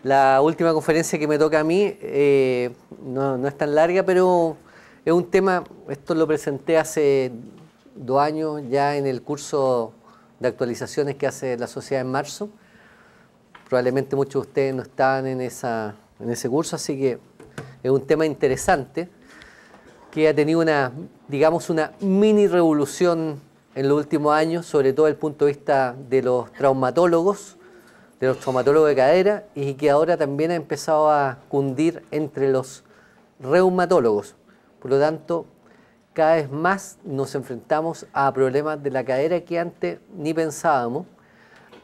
La última conferencia que me toca a mí no es tan larga, pero es un tema, esto lo presenté hace 2 años ya en el curso de actualizaciones que hace la sociedad en marzo. Probablemente muchos de ustedes no estaban en ese curso, así que es un tema interesante que ha tenido digamos, una mini revolución en los últimos años, sobre todo desde el punto de vista de los traumatólogos de cadera, y que ahora también ha empezado a cundir entre los reumatólogos. Por lo tanto, cada vez más nos enfrentamos a problemas de la cadera que antes ni pensábamos,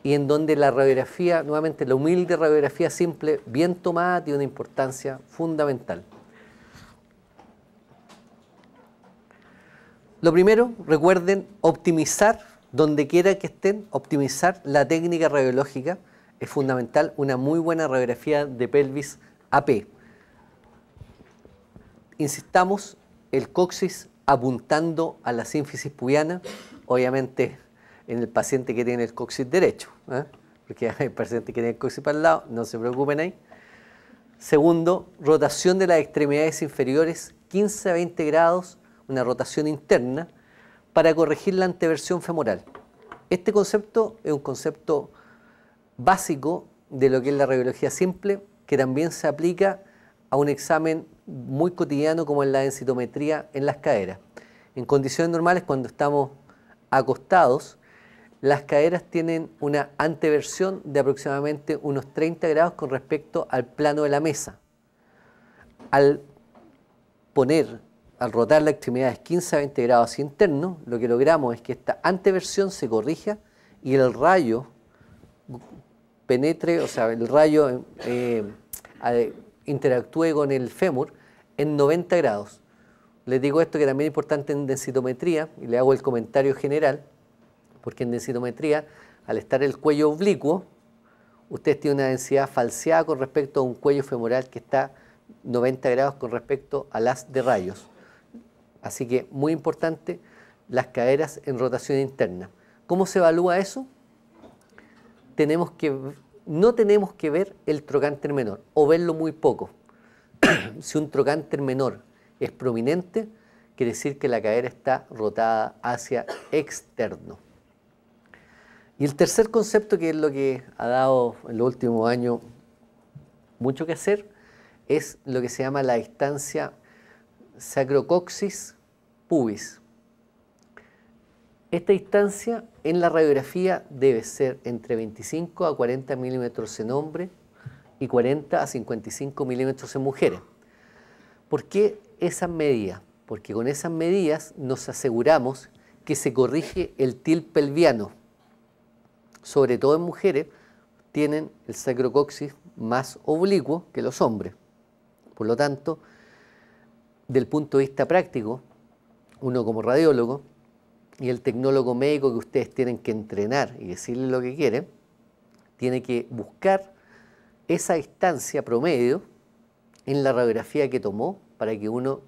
y en donde la radiografía, nuevamente la humilde radiografía simple, bien tomada, tiene una importancia fundamental. Lo primero, recuerden optimizar, donde quiera que estén, optimizar la técnica radiológica. Es fundamental una muy buena radiografía de pelvis AP. Insistamos, el coxis apuntando a la sínfisis pubiana, obviamente en el paciente que tiene el coxis derecho, porque hay pacientes que tienen el coxis para el lado, no se preocupen ahí. Segundo, rotación de las extremidades inferiores, 15 a 20 grados, una rotación interna, para corregir la anteversión femoral. Este concepto es un concepto básico de lo que es la radiología simple, que también se aplica a un examen muy cotidiano como es la densitometría en las caderas. En condiciones normales, cuando estamos acostados, las caderas tienen una anteversión de aproximadamente unos 30 grados con respecto al plano de la mesa. Al rotar las extremidades 15 a 20 grados hacia interno, lo que logramos es que esta anteversión se corrija y el rayo penetre, o sea, el rayo interactúe con el fémur en 90 grados. Les digo esto que también es importante en densitometría, y le hago el comentario general, porque en densitometría, al estar el cuello oblicuo, ustedes tienen una densidad falseada con respecto a un cuello femoral que está 90 grados con respecto al haz de rayos. Así que muy importante las caderas en rotación interna. ¿Cómo se evalúa eso? No tenemos que ver el trocánter menor o verlo muy poco. Si un trocánter menor es prominente, quiere decir que la cadera está rotada hacia externo. Y el tercer concepto, que es lo que ha dado en los últimos años mucho que hacer, es lo que se llama la distancia sacrocoxis pubis. Esta distancia en la radiografía debe ser entre 25 a 40 milímetros en hombres y 40 a 55 milímetros en mujeres. ¿Por qué esas medidas? Porque con esas medidas nos aseguramos que se corrige el til pelviano. Sobre todo en mujeres tienen el sacrocoxis más oblicuo que los hombres. Por lo tanto, del punto de vista práctico, uno como radiólogo y el tecnólogo médico que ustedes tienen que entrenar y decirle lo que quieren, tiene que buscar esa distancia promedio en la radiografía que tomó para que uno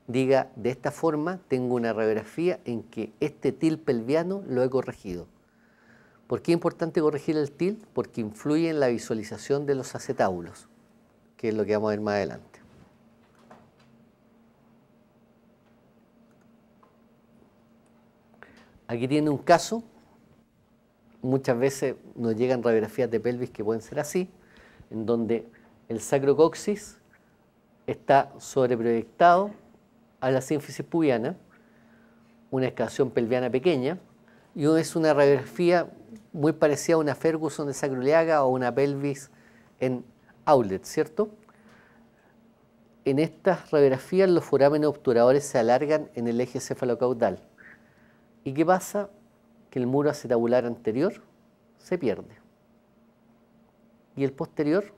diga, de esta forma tengo una radiografía en que este til pelviano lo he corregido. ¿Por qué es importante corregir el til? Porque influye en la visualización de los acetábulos, que es lo que vamos a ver más adelante. Aquí tiene un caso. Muchas veces nos llegan radiografías de pelvis que pueden ser así, en donde el sacrocoxis está sobreproyectado a la sínfisis pubiana, una excavación pelviana pequeña, y es una radiografía muy parecida a una Ferguson de sacroiliaca o una pelvis en Aulet, ¿cierto? En estas radiografías los forámenes obturadores se alargan en el eje cefalocaudal. ¿Y qué pasa? Que el muro acetabular anterior se pierde y el posterior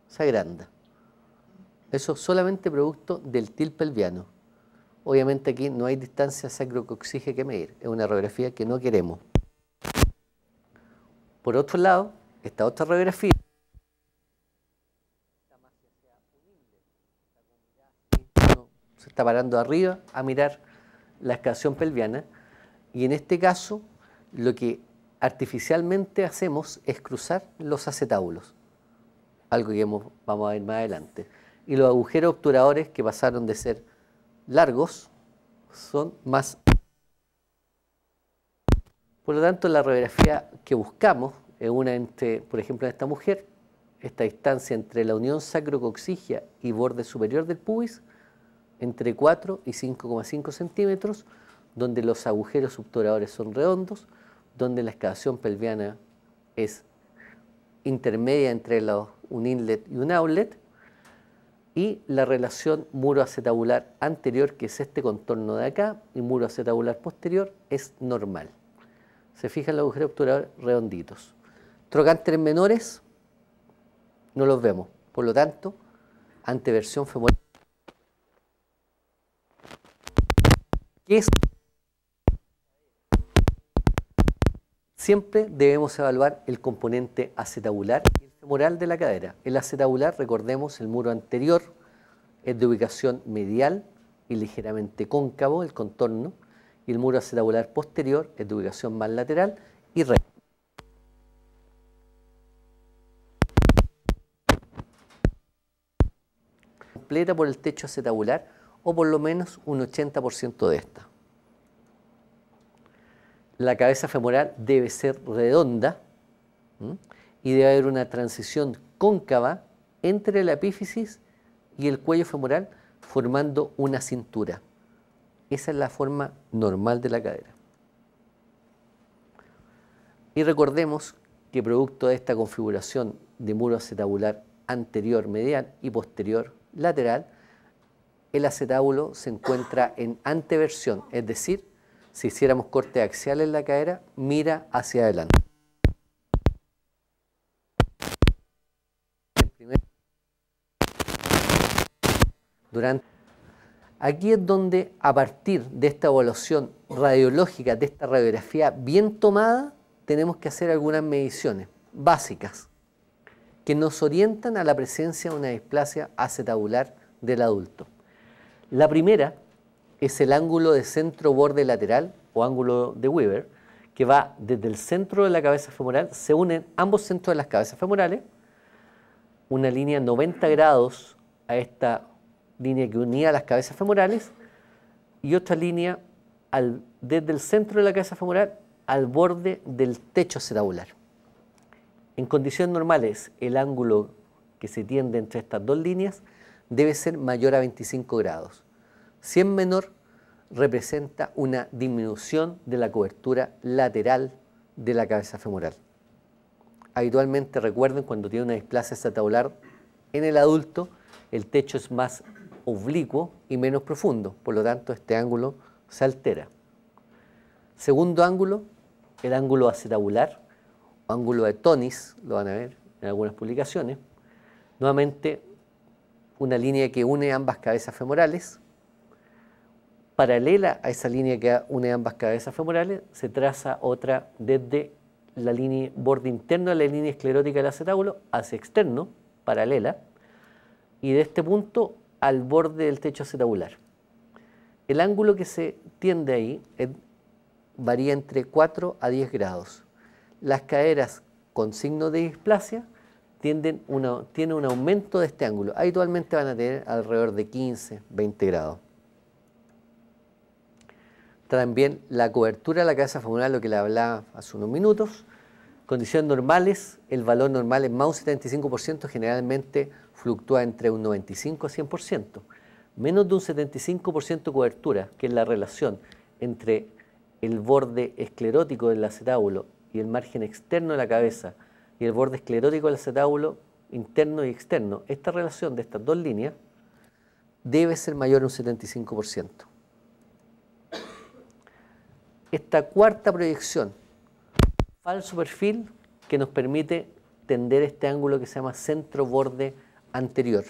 se agranda. Eso es solamente producto del til pelviano. Obviamente aquí no hay distancia sacrocoxige que medir, es una radiografía que no queremos. Por otro lado, esta otra radiografía se está parando arriba a mirar la excavación pelviana, y en este caso lo que artificialmente hacemos es cruzar los acetábulos. algo que vamos a ver más adelante. Y los agujeros obturadores, que pasaron de ser largos, son más. Por lo tanto, la radiografía que buscamos es una entre, por ejemplo, en esta mujer, esta distancia entre la unión sacrocoxigia y borde superior del pubis, entre 4 y 5,5 centímetros, donde los agujeros obturadores son redondos, donde la excavación pelviana es intermedia entre un inlet y un outlet, y la relación muro-acetabular anterior, que es este contorno de acá, y muro-acetabular posterior, es normal. Se fijan los agujeros obturadores redonditos. Trocánteres menores no los vemos, por lo tanto, anteversión femoral. ¿Qué es? Siempre debemos evaluar el componente acetabular y el femoral de la cadera. El acetabular, recordemos, el muro anterior es de ubicación medial y ligeramente cóncavo, el contorno, y el muro acetabular posterior es de ubicación más lateral y recto. Completa por el techo acetabular o por lo menos un 80% de esta. La cabeza femoral debe ser redonda y debe haber una transición cóncava entre la epífisis y el cuello femoral formando una cintura. Esa es la forma normal de la cadera. Y recordemos que producto de esta configuración de muro acetabular anterior medial y posterior lateral, el acetábulo se encuentra en anteversión, es decir, si hiciéramos corte axial en la cadera, mira hacia adelante. Aquí es donde, a partir de esta evaluación radiológica, de esta radiografía bien tomada, tenemos que hacer algunas mediciones básicas que nos orientan a la presencia de una displasia acetabular del adulto. La primera es el ángulo de centro-borde lateral o ángulo de Weber, que va desde el centro de la cabeza femoral, se unen ambos centros de las cabezas femorales, una línea 90 grados a esta línea que unía las cabezas femorales y otra línea desde el centro de la cabeza femoral al borde del techo acetabular. En condiciones normales, el ángulo que se tiende entre estas dos líneas debe ser mayor a 25 grados. Si es menor, representa una disminución de la cobertura lateral de la cabeza femoral. Habitualmente, recuerden, cuando tiene una displasia acetabular en el adulto, el techo es más oblicuo y menos profundo, por lo tanto este ángulo se altera. Segundo ángulo, el ángulo acetabular, o ángulo de Tonis, lo van a ver en algunas publicaciones, nuevamente una línea que une ambas cabezas femorales. Paralela a esa línea que une ambas cabezas femorales, se traza otra desde la línea borde interno de la línea esclerótica del acetábulo hacia externo, paralela, y de este punto al borde del techo acetabular. El ángulo que se tiende ahí varía entre 4 a 10 grados. Las caderas con signo de displasia tienen un aumento de este ángulo. Habitualmente van a tener alrededor de 15, 20 grados. También la cobertura de la cabeza femoral, lo que le hablaba hace unos minutos. Condiciones normales, el valor normal es más un 75%, generalmente fluctúa entre un 95 a 100%. Menos de un 75% cobertura, que es la relación entre el borde esclerótico del acetábulo y el margen externo de la cabeza y el borde esclerótico del acetábulo interno y externo. Esta relación de estas dos líneas debe ser mayor a un 75%. Esta cuarta proyección, falso perfil, que nos permite tender este ángulo que se llama centro-borde anterior.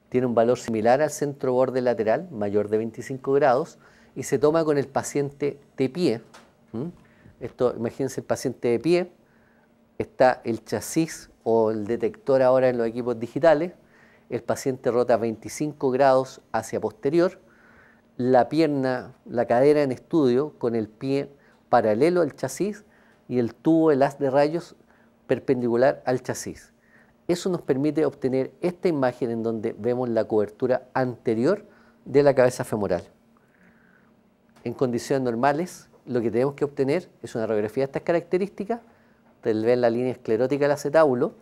Tiene un valor similar al centro-borde lateral, mayor de 25 grados, y se toma con el paciente de pie. Esto, imagínense el paciente de pie, está el chasis o el detector ahora en los equipos digitales, el paciente rota 25 grados hacia posterior, la pierna, la cadera en estudio con el pie paralelo al chasis y el tubo, el haz de rayos perpendicular al chasis. eso nos permite obtener esta imagen en donde vemos la cobertura anterior de la cabeza femoral. En condiciones normales, lo que tenemos que obtener es una radiografía de estas características. Ustedes ven la línea esclerótica del acetábulo,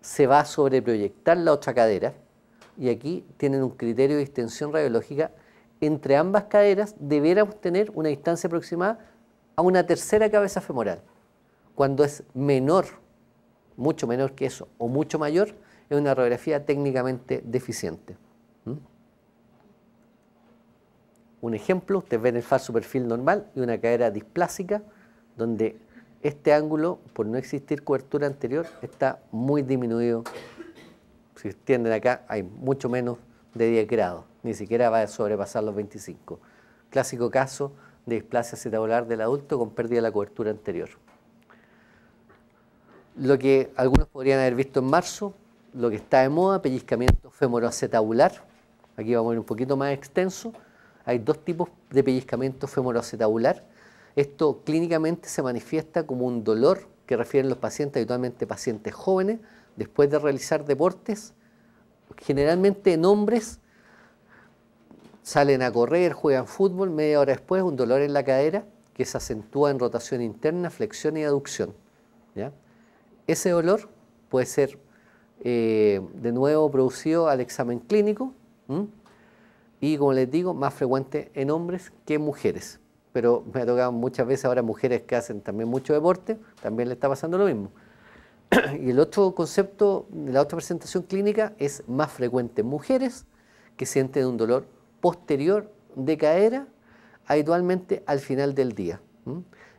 se va a sobreproyectar la otra cadera, y aquí tienen un criterio de extensión radiológica. Entre ambas caderas debiéramos tener una distancia aproximada a una tercera cabeza femoral. Cuando es menor, mucho menor que eso, o mucho mayor, es una radiografía técnicamente deficiente. Un ejemplo, ustedes ven el falso perfil normal y una cadera displásica, donde este ángulo, por no existir cobertura anterior, está muy disminuido. Si extienden acá, hay mucho menos de 10 grados, ni siquiera va a sobrepasar los 25. Clásico caso de displasia acetabular del adulto con pérdida de la cobertura anterior. Lo que algunos podrían haber visto en marzo, lo que está de moda, pellizcamiento femoroacetabular. Aquí vamos a ir un poquito más extenso. Hay dos tipos de pellizcamiento femoroacetabular. Esto clínicamente se manifiesta como un dolor que refieren los pacientes, habitualmente pacientes jóvenes, después de realizar deportes. Generalmente en hombres salen a correr, juegan fútbol, media hora después un dolor en la cadera que se acentúa en rotación interna, flexión y aducción, ¿ya? Ese dolor puede ser de nuevo producido al examen clínico, y como les digo, más frecuente en hombres que en mujeres. Pero me ha tocado muchas veces ahora mujeres que hacen también mucho deporte, también le está pasando lo mismo. Y el otro concepto, la otra presentación clínica es más frecuente en mujeres que sienten un dolor posterior de cadera, habitualmente al final del día.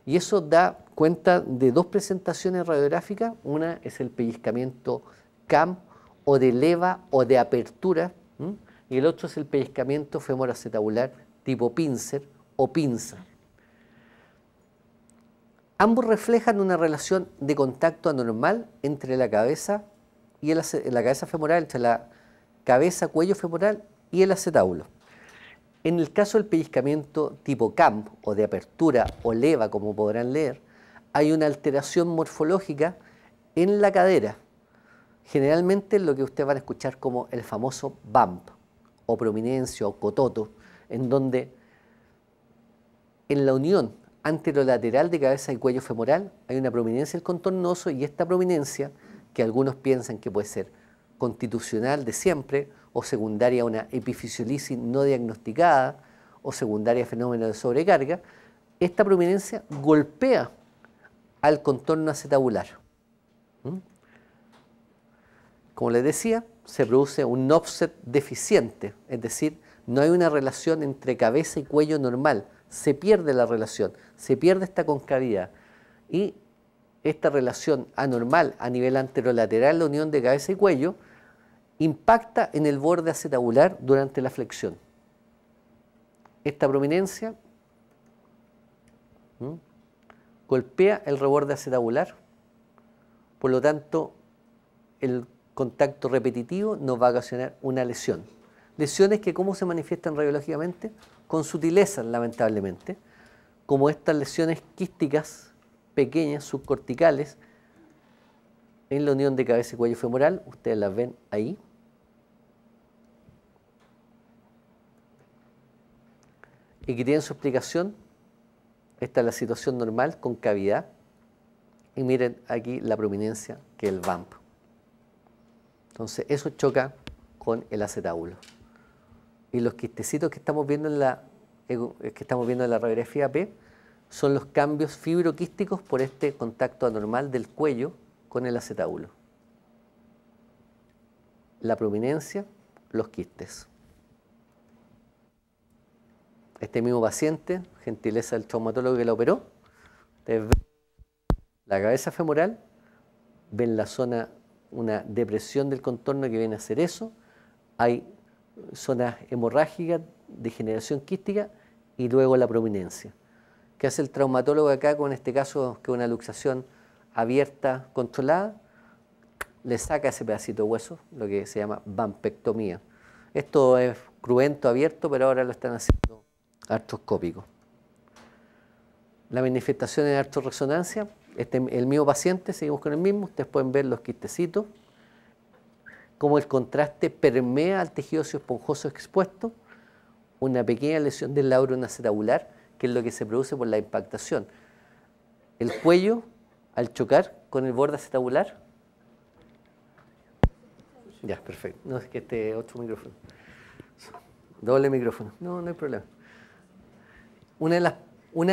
Y eso da cuenta de dos presentaciones radiográficas. Una es el pellizcamiento CAM o de leva o de apertura, y el otro es el pellizcamiento femoroacetabular tipo pincer o pinza. Ambos reflejan una relación de contacto anormal entre la cabeza y la cabeza femoral, entre la cabeza, cuello femoral y el acetábulo. En el caso del pellizcamiento tipo CAM o de apertura o leva, como podrán leer, hay una alteración morfológica en la cadera. Generalmente lo que ustedes van a escuchar como el famoso bump o prominencia o cototo, en donde en la unión anterolateral de cabeza y cuello femoral hay una prominencia del contorno óseo, y esta prominencia, que algunos piensan que puede ser constitucional de siempre o secundaria a una epifisiolisis no diagnosticada o secundaria a fenómeno de sobrecarga, esta prominencia golpea al contorno acetabular. Como les decía, se produce un offset deficiente, es decir, no hay una relación entre cabeza y cuello normal, se pierde la relación, se pierde esta concavidad, y esta relación anormal a nivel anterolateral, la unión de cabeza y cuello, impacta en el borde acetabular durante la flexión. Esta prominencia golpea el reborde acetabular, por lo tanto el contacto repetitivo nos va a ocasionar una lesión. Lesiones que, ¿cómo se manifiestan radiológicamente? Con sutileza, lamentablemente, como estas lesiones quísticas pequeñas, subcorticales, en la unión de cabeza y cuello femoral. Ustedes las ven ahí. Y que tienen su explicación. Esta es la situación normal con cavidad. Y miren aquí la prominencia, que es el bump. Entonces eso choca con el acetábulo. Y los quistecitos que estamos viendo en la radiografía P son los cambios fibroquísticos por este contacto anormal del cuello con el acetábulo. La prominencia, los quistes. Este mismo paciente, gentileza del traumatólogo que la operó, ustedes ven la cabeza femoral, ven la zona, una depresión del contorno que viene a ser eso, hay zonas hemorrágicas, degeneración quística y luego la prominencia. ¿Qué hace el traumatólogo acá con este caso, que es una luxación abierta, controlada? Le saca ese pedacito de hueso, lo que se llama bumpectomía. Esto es cruento, abierto, pero ahora lo están haciendo artroscópico. La manifestación en artrorresonancia, el mismo paciente, seguimos con el mismo, ustedes pueden ver los quistecitos cómo el contraste permea al tejido óseo esponjoso expuesto, una pequeña lesión del labrum acetabular, que es lo que se produce por la impactación. El cuello, al chocar con el borde acetabular. Ya, perfecto. No, es que este otro micrófono. Doble micrófono. No, no hay problema. Una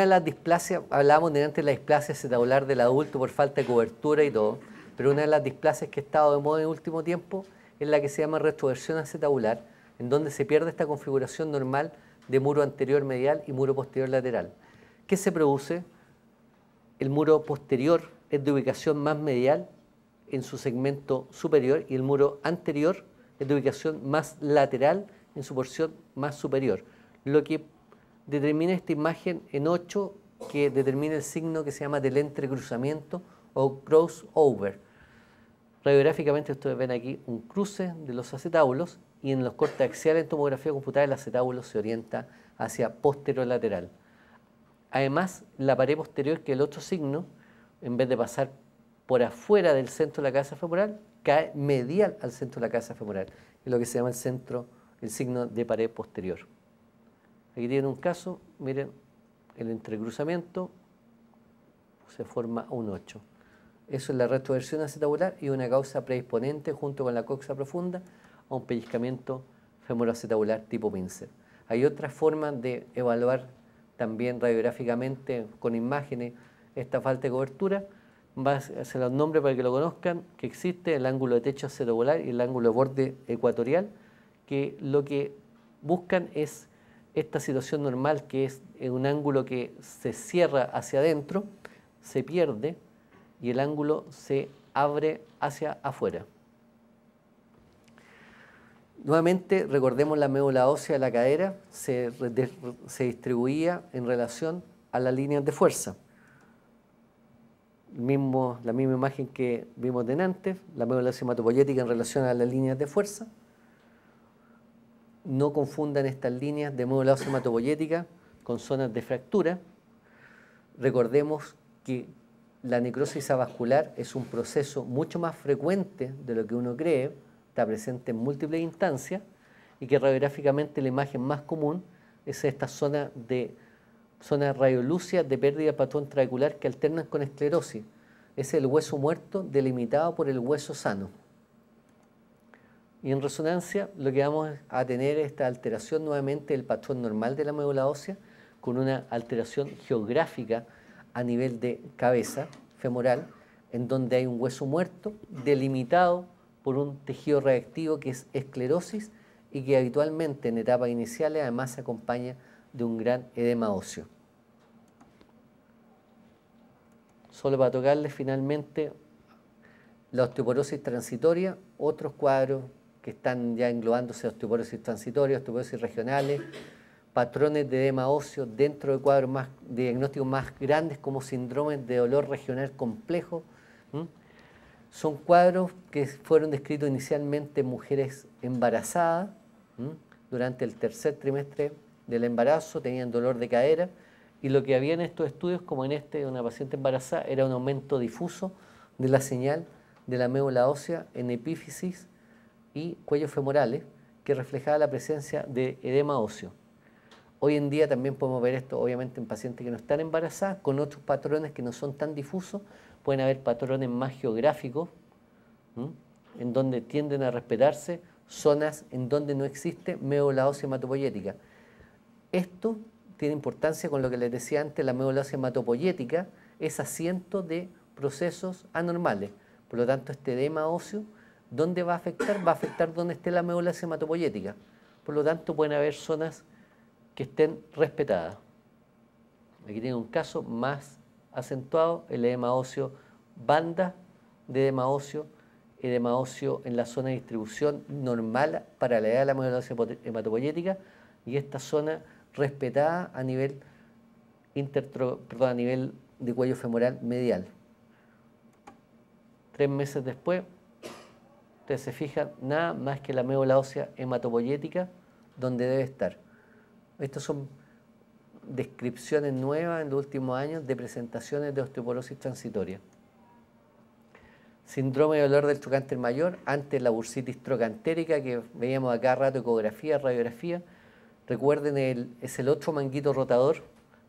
de las displasias, hablábamos de antes de la displasia acetabular del adulto por falta de cobertura y todo, pero una de las displasias que ha estado de moda en el último tiempo es la que se llama retroversión acetabular, en donde se pierde esta configuración normal de muro anterior medial y muro posterior lateral. ¿Qué se produce? El muro posterior es de ubicación más medial en su segmento superior y el muro anterior es de ubicación más lateral en su porción más superior, lo que determina esta imagen en 8, que determina el signo que se llama del entrecruzamiento o crossover. Radiográficamente ustedes ven aquí un cruce de los acetábulos y en los cortes axiales en tomografía computada el acetábulo se orienta hacia posterolateral. Además, la pared posterior, que es el otro signo, en vez de pasar por afuera del centro de la cabeza femoral, cae medial al centro de la cabeza femoral, es lo que se llama el signo de pared posterior. Aquí tienen un caso, miren, el entrecruzamiento se forma un 8. Eso es la retroversión acetabular y una causa predisponente junto con la coxa profunda a un pellizcamiento femoroacetabular tipo pincer. Hay otras formas de evaluar también radiográficamente con imágenes esta falta de cobertura. Se los nombres para que lo conozcan, que existe el ángulo de techo acetabular y el ángulo de borde ecuatorial, que lo que buscan es esta situación normal, que es un ángulo que se cierra hacia adentro, se pierde y el ángulo se abre hacia afuera. Nuevamente, recordemos la médula ósea de la cadera se distribuía en relación a las líneas de fuerza. La misma imagen que vimos de antes, la médula ósea hematopoyética en relación a las líneas de fuerza. No confundan estas líneas de médula ósea hematopoyética con zonas de fractura. Recordemos que la necrosis avascular es un proceso mucho más frecuente de lo que uno cree, está presente en múltiples instancias y que radiográficamente la imagen más común es esta zona radiolúcida de pérdida del patrón trabecular que alternan con esclerosis. Es el hueso muerto delimitado por el hueso sano. Y en resonancia lo que vamos a tener es esta alteración nuevamente del patrón normal de la médula ósea con una alteración geográfica a nivel de cabeza femoral, en donde hay un hueso muerto delimitado por un tejido reactivo que es esclerosis y que habitualmente en etapas iniciales además se acompaña de un gran edema óseo. Solo para tocarles finalmente la osteoporosis transitoria, otros cuadros que están ya englobándose osteoporosis transitoria, osteoporosis regionales, patrones de edema óseo dentro de cuadros de diagnósticos más grandes como síndromes de dolor regional complejo. Son cuadros que fueron descritos inicialmente en mujeres embarazadas. Durante el tercer trimestre del embarazo tenían dolor de cadera y lo que había en estos estudios, como en este de una paciente embarazada, era un aumento difuso de la señal de la médula ósea en epífisis y cuellos femorales que reflejaba la presencia de edema óseo. Hoy en día también podemos ver esto, obviamente, en pacientes que no están embarazadas, con otros patrones que no son tan difusos. Pueden haber patrones más geográficos, en donde tienden a respetarse zonas en donde no existe médula ósea hematopoyética. Esto tiene importancia con lo que les decía antes, la médula ósea hematopoyética es asiento de procesos anormales. Por lo tanto, este edema óseo, ¿dónde va a afectar? Va a afectar donde esté la médula ósea hematopoyética. Por lo tanto, pueden haber zonas que estén respetadas. Aquí tiene un caso más acentuado, el edema óseo, banda de edema óseo en la zona de distribución normal para la edad de la médula ósea hematopoyética y esta zona respetada a nivel de cuello femoral medial. 3 meses después, ustedes se fijan, nada más que la médula ósea hematopoyética donde debe estar. Estas son descripciones nuevas en los últimos años de presentaciones de osteoporosis transitoria. Síndrome de dolor del trocánter mayor, antes la bursitis trocantérica que veíamos a cada rato, ecografía, radiografía. Recuerden, es el otro manguito rotador,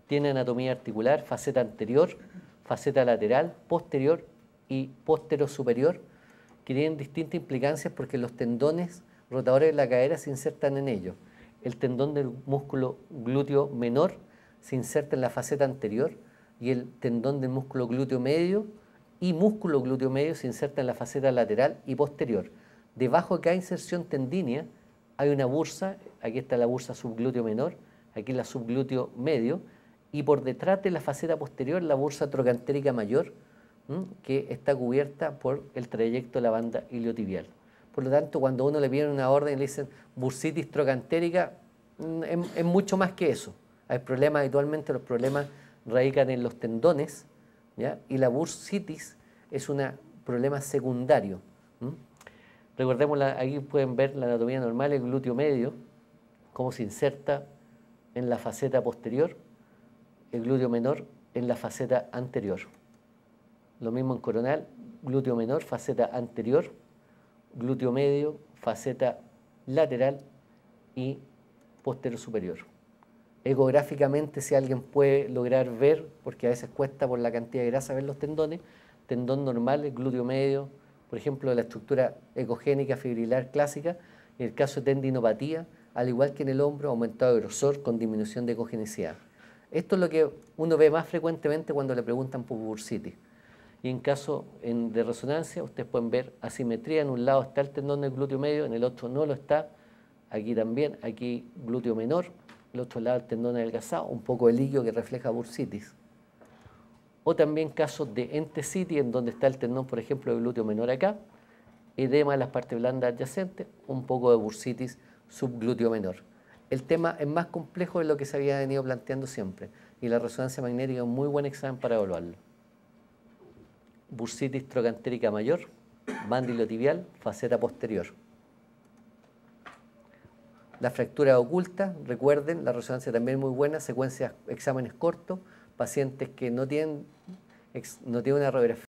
tiene anatomía articular, faceta anterior, faceta lateral, posterior y póstero superior, que tienen distintas implicancias porque los tendones rotadores de la cadera se insertan en ellos. El tendón del músculo glúteo menor se inserta en la faceta anterior y el tendón del músculo glúteo medio y músculo glúteo medio se inserta en la faceta lateral y posterior. Debajo de cada inserción tendínea hay una bursa, aquí está la bursa subglúteo menor, aquí la subglúteo medio, y por detrás de la faceta posterior la bursa trocantérica mayor, que está cubierta por el trayecto de la banda iliotibial. Por lo tanto, cuando uno le pide una orden y le dicen bursitis trocantérica, es mucho más que eso. Hay problemas, habitualmente los problemas radican en los tendones, ¿ya? Y la bursitis es un problema secundario. Recordemos, aquí pueden ver la anatomía normal, el glúteo medio, cómo se inserta en la faceta posterior, el glúteo menor en la faceta anterior. Lo mismo en coronal, glúteo menor, faceta anterior, glúteo medio, faceta lateral y posterior superior. Ecográficamente, si alguien puede lograr ver, porque a veces cuesta por la cantidad de grasa ver los tendones, tendón normal, el glúteo medio, por ejemplo, la estructura ecogénica fibrilar clásica, en el caso de tendinopatía, al igual que en el hombro, aumentado de grosor con disminución de ecogenicidad. Esto es lo que uno ve más frecuentemente cuando le preguntan por bursitis. Y en caso de resonancia, ustedes pueden ver asimetría, en un lado está el tendón del glúteo medio, en el otro no lo está, aquí también, aquí glúteo menor, el otro lado el tendón adelgazado, un poco de líquido que refleja bursitis. O también casos de entesitis, en donde está el tendón, por ejemplo, del glúteo menor acá, edema de las partes blandas adyacentes, un poco de bursitis subglúteo menor. El tema es más complejo de lo que se había venido planteando siempre, y la resonancia magnética es un muy buen examen para evaluarlo. Bursitis trocantérica mayor, banda iliotibial, faceta posterior. La fractura oculta, recuerden, la resonancia también es muy buena, secuencia exámenes cortos, pacientes que no tienen una radiografía